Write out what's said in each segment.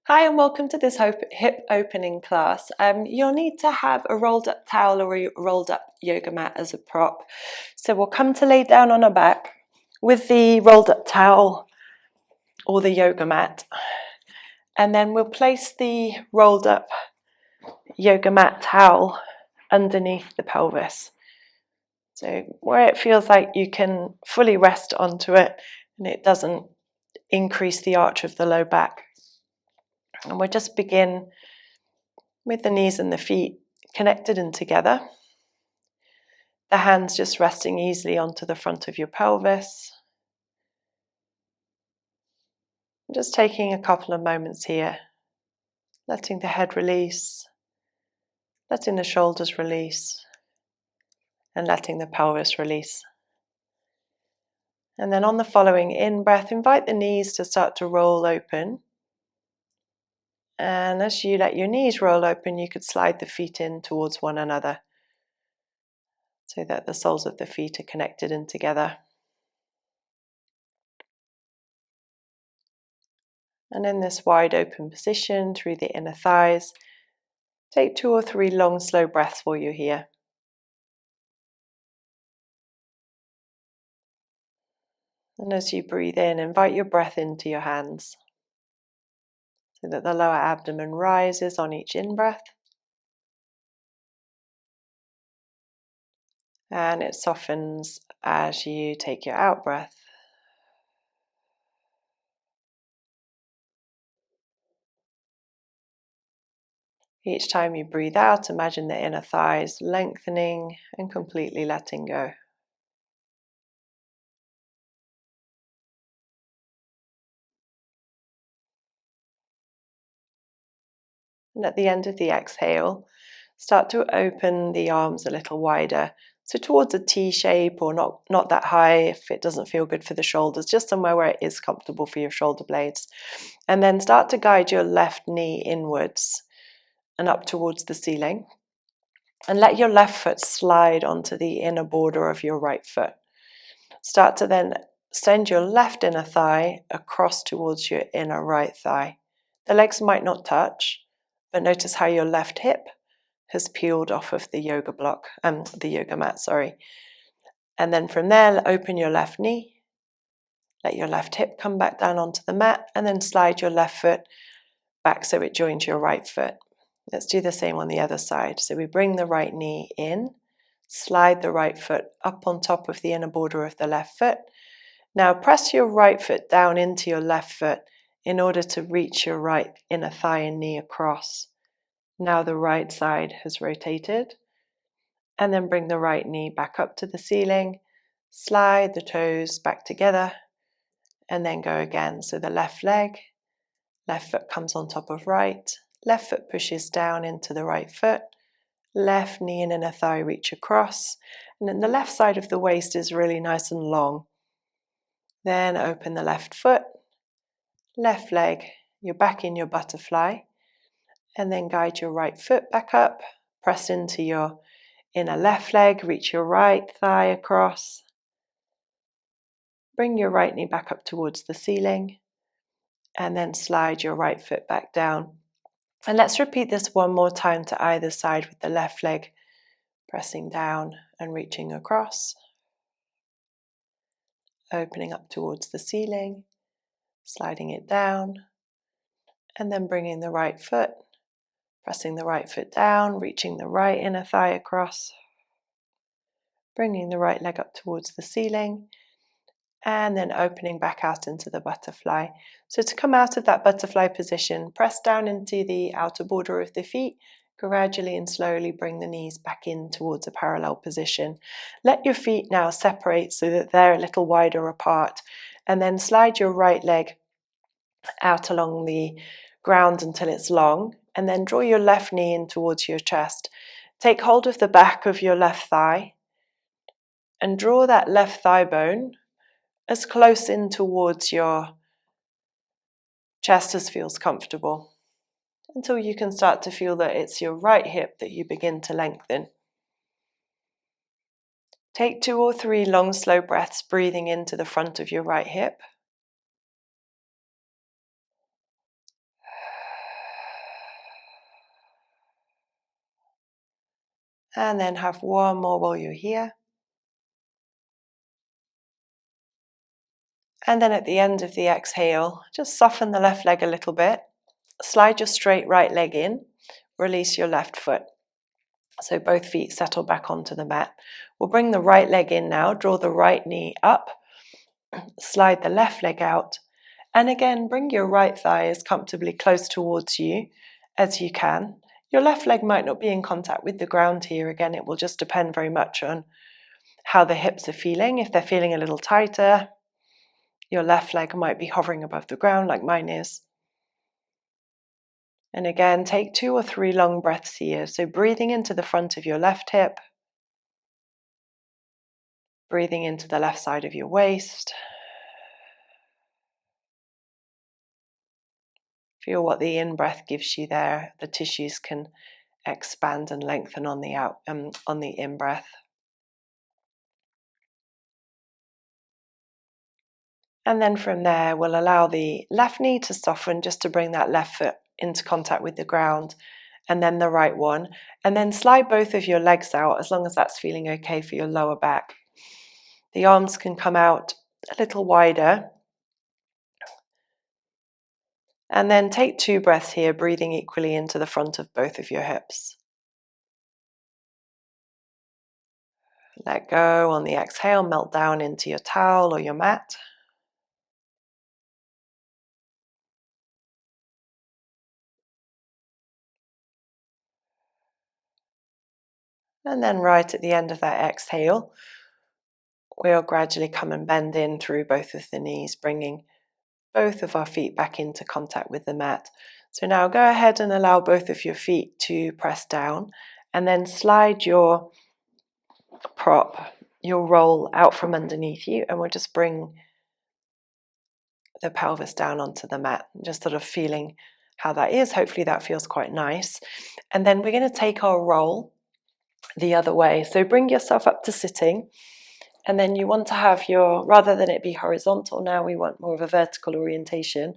Hi and welcome to this hip opening class. You'll need to have a rolled up towel or a rolled up yoga mat as a prop. So we'll come to lay down on our back with the rolled up towel or the yoga mat. And then we'll place the rolled up yoga mat towel underneath the pelvis. So where it feels like you can fully rest onto it and it doesn't increase the arch of the low back. And we'll just begin with the knees and the feet connected and together. The hands just resting easily onto the front of your pelvis. Just taking a couple of moments here, letting the head release, letting the shoulders release, and letting the pelvis release. And then on the following in-breath, invite the knees to start to roll open. And as you let your knees roll open, you could slide the feet in towards one another so that the soles of the feet are connected and together. And in this wide open position through the inner thighs, take 2 or 3 long, slow breaths while you're here. And as you breathe in, invite your breath into your hands so that the lower abdomen rises on each in-breath and it softens as you take your out-breath. Each time you breathe out, imagine the inner thighs lengthening and completely letting go. And at the end of the exhale, start to open the arms a little wider. So towards a T shape or not that high if it doesn't feel good for the shoulders, just somewhere where it is comfortable for your shoulder blades. And then start to guide your left knee inwards and up towards the ceiling. And let your left foot slide onto the inner border of your right foot. Start to then send your left inner thigh across towards your inner right thigh. The legs might not touch, but notice how your left hip has peeled off of the yoga block, the yoga mat, sorry. And then from there, open your left knee, let your left hip come back down onto the mat, and then slide your left foot back so it joins your right foot. Let's do the same on the other side. So we bring the right knee in, slide the right foot up on top of the inner border of the left foot. Now press your right foot down into your left foot in order to reach your right inner thigh and knee across. Now the right side has rotated. And then bring the right knee back up to the ceiling, slide the toes back together, and then go again. So the left leg, left foot comes on top of right, left foot pushes down into the right foot, left knee and inner thigh reach across, and then the left side of the waist is really nice and long. Then open the left foot, left leg, you're back in your butterfly, and then guide your right foot back up, press into your inner left leg, reach your right thigh across. Bring your right knee back up towards the ceiling and then slide your right foot back down. And let's repeat this one more time to either side with the left leg pressing down and reaching across. Opening up towards the ceiling, sliding it down, and then bringing the right foot, pressing the right foot down, reaching the right inner thigh across, bringing the right leg up towards the ceiling, and then opening back out into the butterfly. So to come out of that butterfly position, press down into the outer border of the feet, gradually and slowly bring the knees back in towards a parallel position. Let your feet now separate so that they're a little wider apart, and then slide your right leg out along the ground until it's long, and then draw your left knee in towards your chest. Take hold of the back of your left thigh and draw that left thigh bone as close in towards your chest as feels comfortable, until you can start to feel that it's your right hip that you begin to lengthen. Take 2 or 3 long, slow breaths, breathing into the front of your right hip. And then have one more while you're here. And then at the end of the exhale, just soften the left leg a little bit. Slide your straight right leg in. Release your left foot. So both feet settle back onto the mat. We'll bring the right leg in now. Draw the right knee up. Slide the left leg out. And again, bring your right thigh as comfortably close towards you as you can. Your left leg might not be in contact with the ground here. Again, it will just depend very much on how the hips are feeling. If they're feeling a little tighter, your left leg might be hovering above the ground like mine is. And again, take 2 or 3 long breaths here. So breathing into the front of your left hip, breathing into the left side of your waist. Feel what the in-breath gives you there. The tissues can expand and lengthen on the in-breath. And then from there, we'll allow the left knee to soften just to bring that left foot into contact with the ground, and then the right one. And then slide both of your legs out as long as that's feeling okay for your lower back. The arms can come out a little wider. And then take 2 breaths here, breathing equally into the front of both of your hips. Let go on the exhale, melt down into your towel or your mat. And then right at the end of that exhale, we'll gradually come and bend in through both of the knees, bringing both of our feet back into contact with the mat. So now go ahead and allow both of your feet to press down, and then slide your prop, your roll out from underneath you, and we'll just bring the pelvis down onto the mat, just sort of feeling how that is. Hopefully that feels quite nice. And then we're going to take our roll the other way. So bring yourself up to sitting, and then you want to have your, rather than it be horizontal now, we want more of a vertical orientation.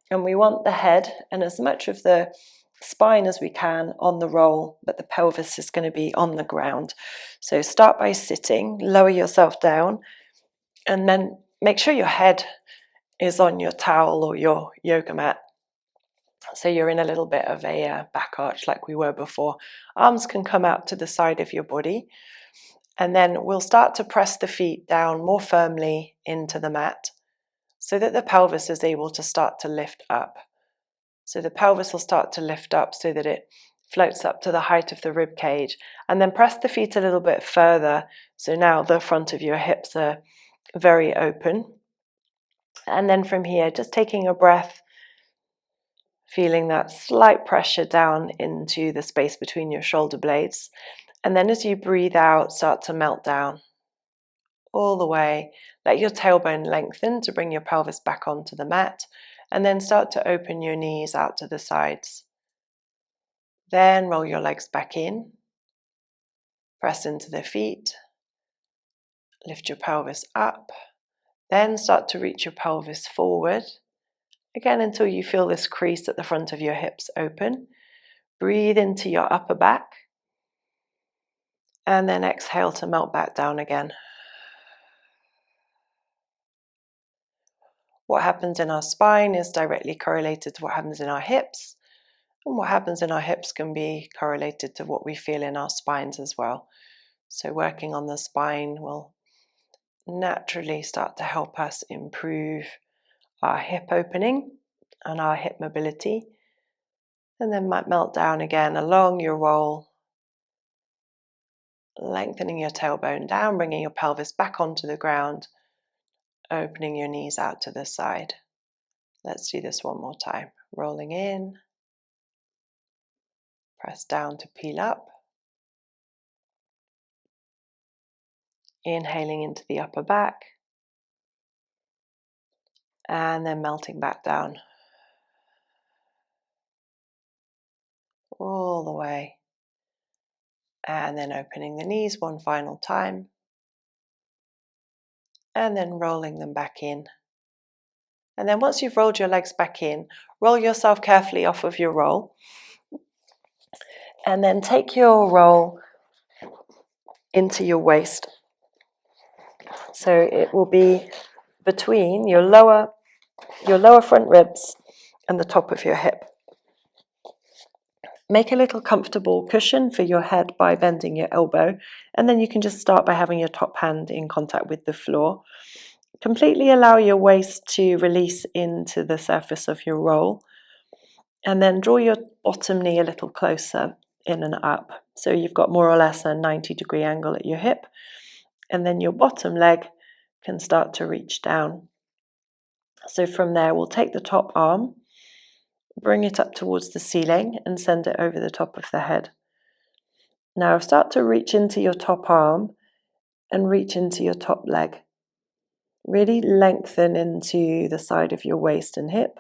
And we want the head and as much of the spine as we can on the roll, but the pelvis is going to be on the ground. So start by sitting, lower yourself down, and then make sure your head is on your towel or your yoga mat. So you're in a little bit of a back arch like we were before. Arms can come out to the side of your body. And then we'll start to press the feet down more firmly into the mat so that the pelvis is able to start to lift up. So the pelvis will start to lift up so that it floats up to the height of the rib cage. And then press the feet a little bit further. So now the front of your hips are very open. And then from here, just taking a breath, feeling that slight pressure down into the space between your shoulder blades. And then as you breathe out, start to melt down all the way. Let your tailbone lengthen to bring your pelvis back onto the mat, and then start to open your knees out to the sides. Then roll your legs back in, press into the feet, lift your pelvis up, then start to reach your pelvis forward, again until you feel this crease at the front of your hips open. Breathe into your upper back, and then exhale to melt back down again. What happens in our spine is directly correlated to what happens in our hips, and what happens in our hips can be correlated to what we feel in our spines as well. So working on the spine will naturally start to help us improve our hip opening and our hip mobility, and then might melt down again along your roll, lengthening your tailbone down, bringing your pelvis back onto the ground, opening your knees out to the side. Let's do this one more time. Rolling in, press down to peel up, inhaling into the upper back, and then melting back down all the way, and then opening the knees one final time, and then rolling them back in. And then once you've rolled your legs back in, roll yourself carefully off of your roll, and then take your roll into your waist. So it will be between your lower front ribs and the top of your hip. Make a little comfortable cushion for your head by bending your elbow, and then you can just start by having your top hand in contact with the floor. Completely allow your waist to release into the surface of your roll, and then draw your bottom knee a little closer in and up. So you've got more or less a 90-degree angle at your hip, and then your bottom leg can start to reach down. So from there, we'll take the top arm, bring it up towards the ceiling and send it over the top of the head. Now start to reach into your top arm and reach into your top leg. Really lengthen into the side of your waist and hip.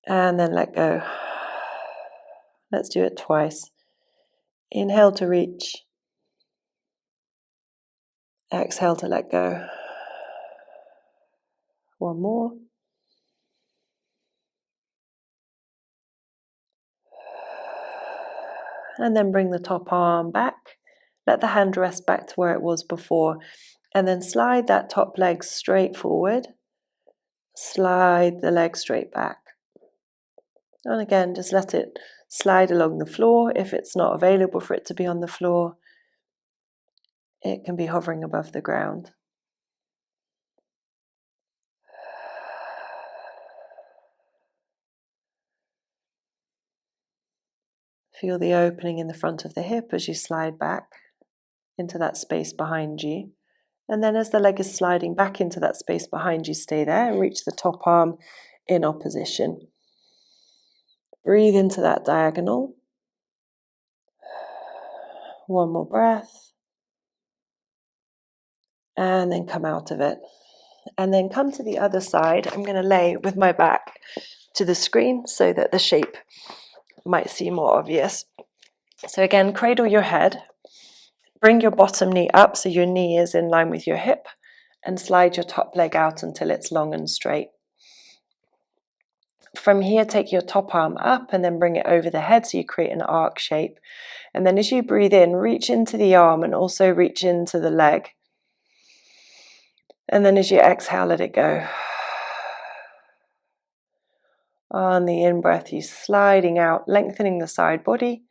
And then let go. Let's do it twice. Inhale to reach. Exhale to let go. One more. And then bring the top arm back. Let the hand rest back to where it was before. And then slide that top leg straight forward. Slide the leg straight back. And again, just let it slide along the floor. If it's not available for it to be on the floor, it can be hovering above the ground. Feel the opening in the front of the hip as you slide back into that space behind you. And then as the leg is sliding back into that space behind you, stay there and reach the top arm in opposition. Breathe into that diagonal. One more breath. And then come out of it. And then come to the other side. I'm going to lay with my back to the screen so that the shape might seem more obvious. So again, cradle your head. Bring your bottom knee up so your knee is in line with your hip, and slide your top leg out until it's long and straight. From here, take your top arm up and then bring it over the head so you create an arc shape. And then as you breathe in, reach into the arm and also reach into the leg. And then as you exhale, let it go. On the in-breath, you sliding out, lengthening the side body.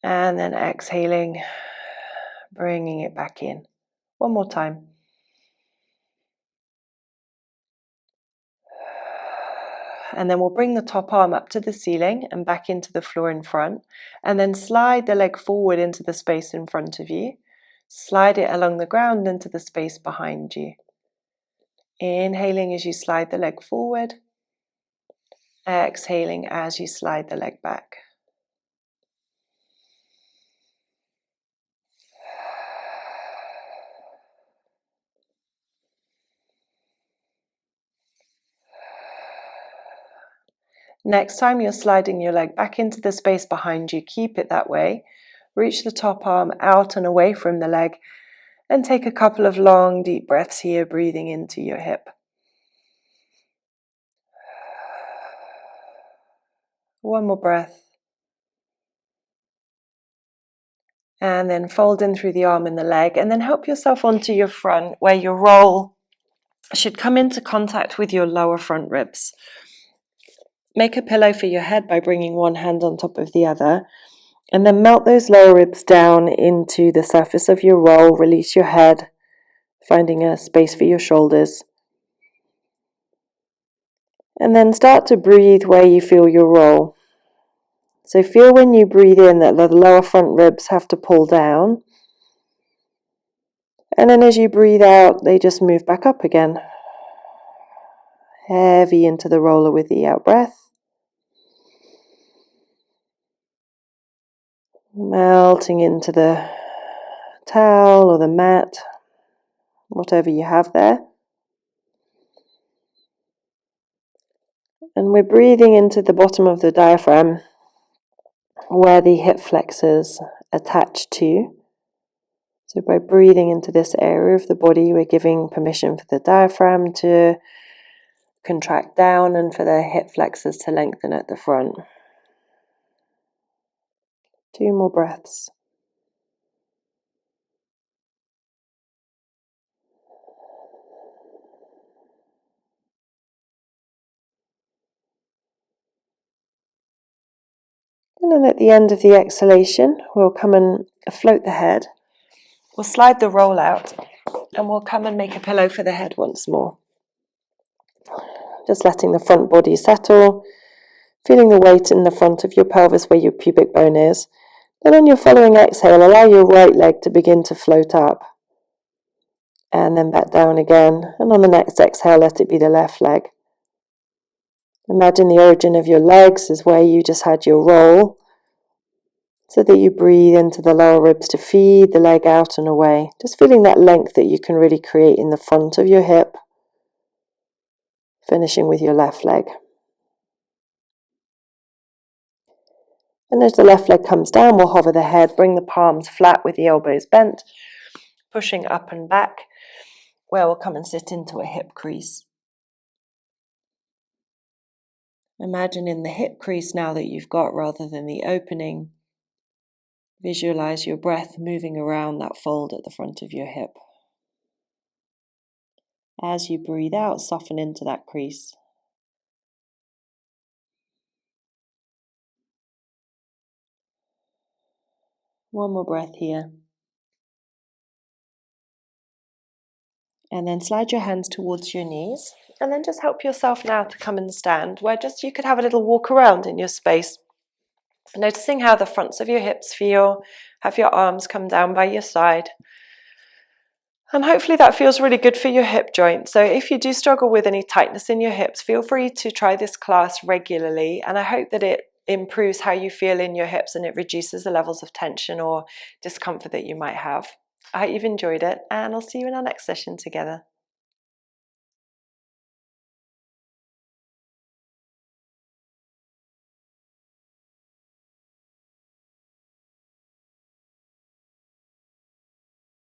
And then exhaling, bringing it back in. One more time. And then we'll bring the top arm up to the ceiling and back into the floor in front. And then slide the leg forward into the space in front of you. Slide it along the ground into the space behind you. Inhaling as you slide the leg forward. Exhaling as you slide the leg back. Next time you're sliding your leg back into the space behind you, keep it that way. Reach the top arm out and away from the leg and take a couple of long, deep breaths here, breathing into your hip. One more breath. And then fold in through the arm and the leg, and then help yourself onto your front where your roll should come into contact with your lower front ribs. Make a pillow for your head by bringing one hand on top of the other, and then melt those lower ribs down into the surface of your roll. Release your head, finding a space for your shoulders. And then start to breathe where you feel your roll. So feel when you breathe in that the lower front ribs have to pull down. And then as you breathe out, they just move back up again. Heavy into the roller with the out breath. Melting into the towel or the mat, whatever you have there. And we're breathing into the bottom of the diaphragm where the hip flexors attach to. So by breathing into this area of the body, we're giving permission for the diaphragm to contract down and for the hip flexors to lengthen at the front. 2 more breaths. And then at the end of the exhalation, we'll come and float the head. We'll slide the roll out and we'll come and make a pillow for the head once more. Just letting the front body settle, feeling the weight in the front of your pelvis where your pubic bone is. Then on your following exhale, allow your right leg to begin to float up. And then back down again. And on the next exhale, let it be the left leg. Imagine the origin of your legs is where you just had your roll, so that you breathe into the lower ribs to feed the leg out and away. Just feeling that length that you can really create in the front of your hip, finishing with your left leg. And as the left leg comes down, we'll hover the head, bring the palms flat with the elbows bent, pushing up and back, where we'll come and sit into a hip crease. Imagine in the hip crease now that you've got rather than the opening. Visualize your breath moving around that fold at the front of your hip. As you breathe out, soften into that crease. One more breath here. And then slide your hands towards your knees. And then just help yourself now to come and stand, where just you could have a little walk around in your space. Noticing how the fronts of your hips feel. Have your arms come down by your side. And hopefully that feels really good for your hip joint. So if you do struggle with any tightness in your hips, feel free to try this class regularly. And I hope that it improves how you feel in your hips and it reduces the levels of tension or discomfort that you might have. I hope you've enjoyed it, and I'll see you in our next session together.